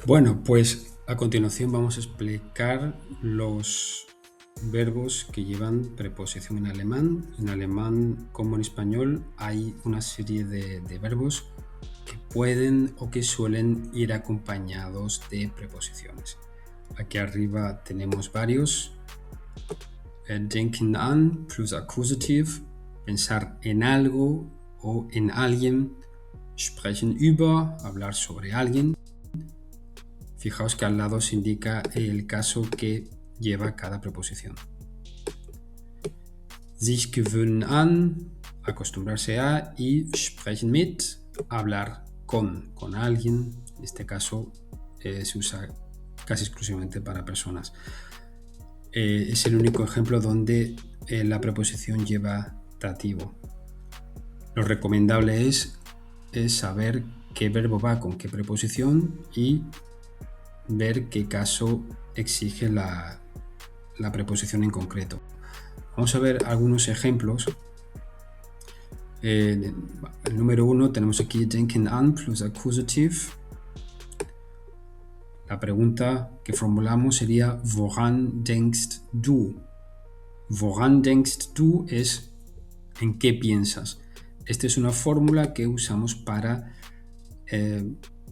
Bueno, pues a continuación vamos a explicar los verbos que llevan preposición en alemán. En alemán, como en español, hay una serie de verbos que pueden o que suelen ir acompañados de preposiciones. Aquí arriba tenemos varios. Denken an plus Akkusativ, pensar en algo o en alguien. Sprechen über, hablar sobre alguien. Fijaos que al lado se indica el caso que lleva cada preposición. Sich gewöhnen an, acostumbrarse a, y sprechen mit, hablar con alguien. En este caso se usa casi exclusivamente para personas. Es el único ejemplo donde la preposición lleva dativo. Lo recomendable es saber qué verbo va con qué preposición y ver qué caso exige la preposición en concreto. Vamos a ver algunos ejemplos. El número 1 tenemos aquí denken an plus Akkusativ. La pregunta que formulamos sería woran denkst du? Woran denkst du es ¿en qué piensas? Esta es una fórmula que usamos para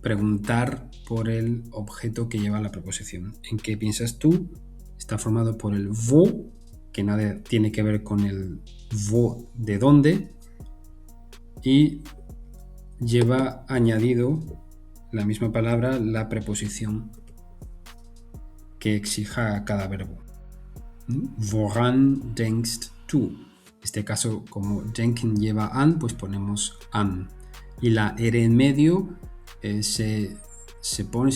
preguntar por el objeto que lleva la preposición. ¿En qué piensas tú? Está formado por el wo, que nada tiene que ver con el wo de dónde, y lleva añadido la misma palabra la preposición que exija a cada verbo. Woran denkst du? En este caso, como denken lleva an, pues ponemos an. Y la R en medio se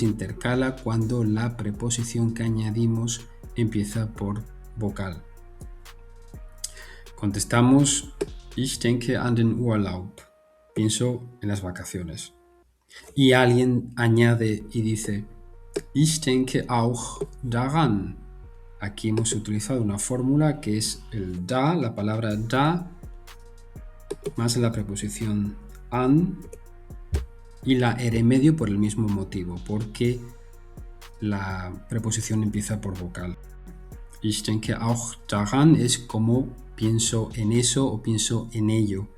intercala cuando la preposición que añadimos empieza por vocal. Contestamos, ich denke an den Urlaub. Pienso en las vacaciones. Y alguien añade y dice, ich denke auch daran. Aquí hemos utilizado una fórmula que es el da, la palabra da, más la preposición an y la R medio por el mismo motivo, porque la preposición empieza por vocal. Ich denke auch daran es como pienso en eso o pienso en ello.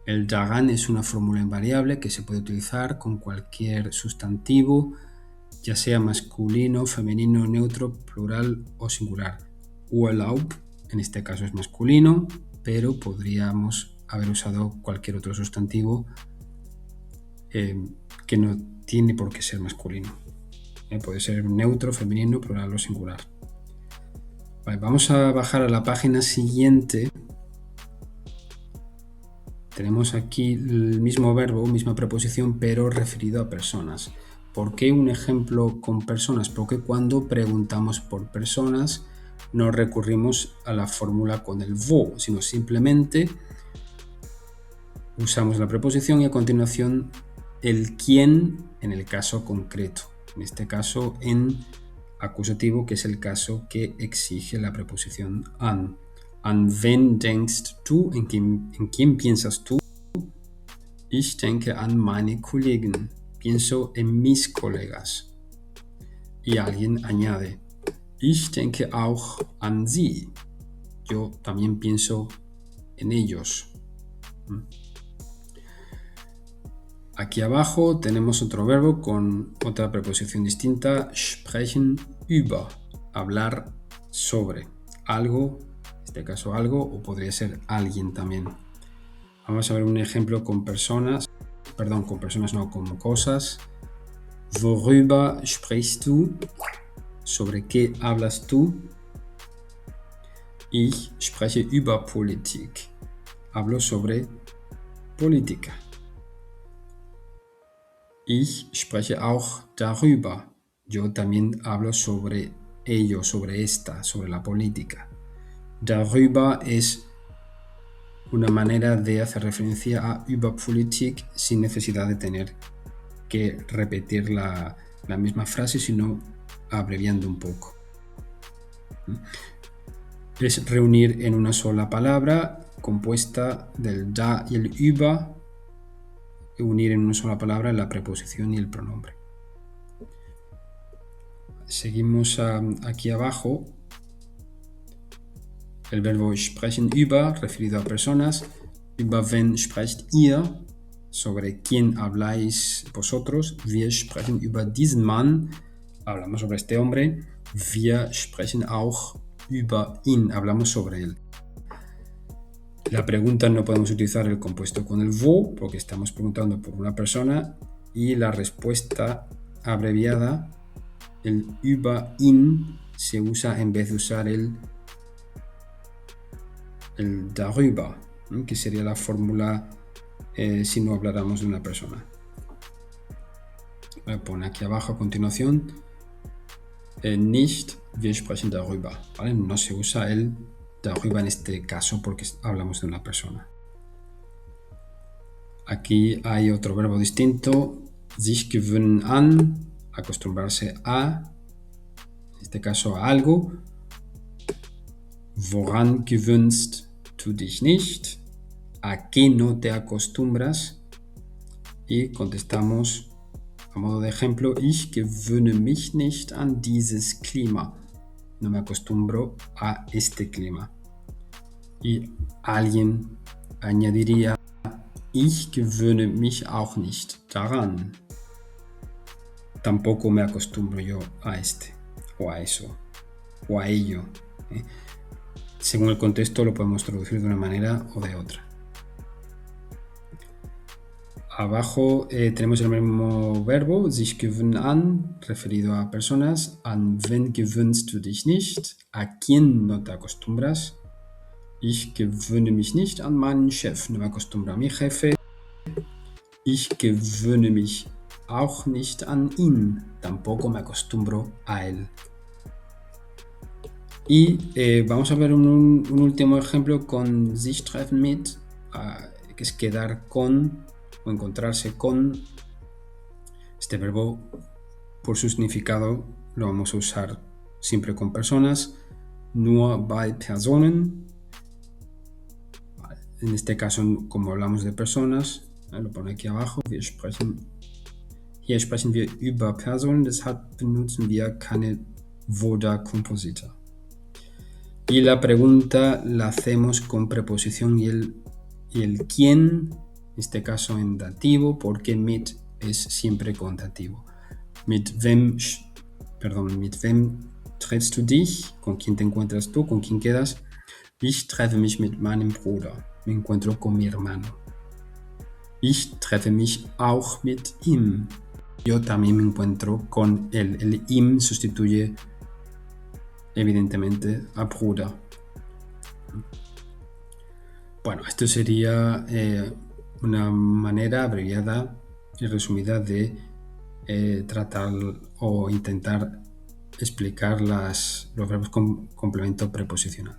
El daran es una fórmula invariable que se puede utilizar con cualquier sustantivo, ya sea masculino, femenino, neutro, plural o singular. Urlaub, en este caso es masculino, pero podríamos haber usado cualquier otro sustantivo que no tiene por qué ser masculino. Puede ser neutro, femenino, plural o singular. Vale, vamos a bajar a la página siguiente. Tenemos aquí el mismo verbo, misma preposición, pero referido a personas. ¿Por qué un ejemplo con personas? Porque cuando preguntamos por personas no recurrimos a la fórmula con el wo, sino simplemente usamos la preposición y a continuación el quién en el caso concreto. En este caso en acusativo, que es el caso que exige la preposición an. An wen denkst du? ¿En quién piensas tú? Ich denke an meine Kollegen. Pienso en mis colegas. Y alguien añade, ich denke auch an sie. Yo también pienso en ellos. Aquí abajo tenemos otro verbo con otra preposición distinta, sprechen über, hablar sobre algo, en este caso algo, o podría ser alguien también. Vamos a ver un ejemplo con personas, con cosas. Worüber sprichst du? ¿Sobre qué hablas tú? Ich spreche über Politik. Hablo sobre política. Ich spreche auch darüber. Yo también hablo sobre ello, sobre la política. Darüber es una manera de hacer referencia a über Politik sin necesidad de tener que repetir la misma frase, sino abreviando un poco. Es reunir en una sola palabra compuesta del da y el über, unir en una sola palabra la preposición y el pronombre. Seguimos aquí abajo. El verbo sprechen über, referido a personas. Über wen sprecht ihr? Sobre quién habláis vosotros. Wir sprechen über diesen Mann. Hablamos sobre este hombre. Wir sprechen auch über ihn. Hablamos sobre él. La pregunta no podemos utilizar el compuesto con el wo porque estamos preguntando por una persona, y la respuesta abreviada, el über ihn, se usa en vez de usar el darüber, ¿no? Que sería la fórmula si no habláramos de una persona. Voy a poner aquí abajo a continuación nicht, wir sprechen darüber, ¿vale? No se usa el darüber en este caso porque hablamos de una persona. Aquí hay otro verbo distinto, sich gewöhnen an, acostumbrarse a, en este caso a algo. Woran gewöhnst du dich nicht? ¿A qué no te acostumbras? Y contestamos a modo de ejemplo, ich gewöhne mich nicht an dieses Klima. No me acostumbro a este clima. Y alguien añadiría, ich gewöhne mich auch nicht daran. Tampoco me acostumbro yo a este, o a eso, o a ello. Según el contexto lo podemos traducir de una manera o de otra. Abajo tenemos el mismo verbo, sich gewöhnen an, referido a personas. An wen gewöhnst du dich nicht? ¿A quién no te acostumbras? Ich gewöhne mich nicht an meinen Chef. No me acostumbro a mi jefe. Ich gewöhne mich auch nicht an ihn. Tampoco me acostumbro a él. Y vamos a ver un último ejemplo con sich treffen mit, que es quedar con o encontrarse con. Este verbo, por su significado, lo vamos a usar siempre con personas, nur bei Personen. En este caso, como hablamos de personas, lo pone aquí abajo, hier sprechen wir über Personen, deshalb benutzen wir keine Woda-Kompositor. Y la pregunta la hacemos con preposición y el quién, en este caso en dativo, porque mit es siempre con dativo. Mit wem triffst du dich? ¿Con quién te encuentras tú? ¿Con quién quedas? Ich treffe mich mit meinem Bruder. Me encuentro con mi hermano. Ich treffe mich auch mit ihm. Yo también me encuentro con él. El ihm sustituye evidentemente a Bruder. Bueno, esto sería una manera abreviada y resumida de tratar o intentar explicar los verbos con complemento preposicional.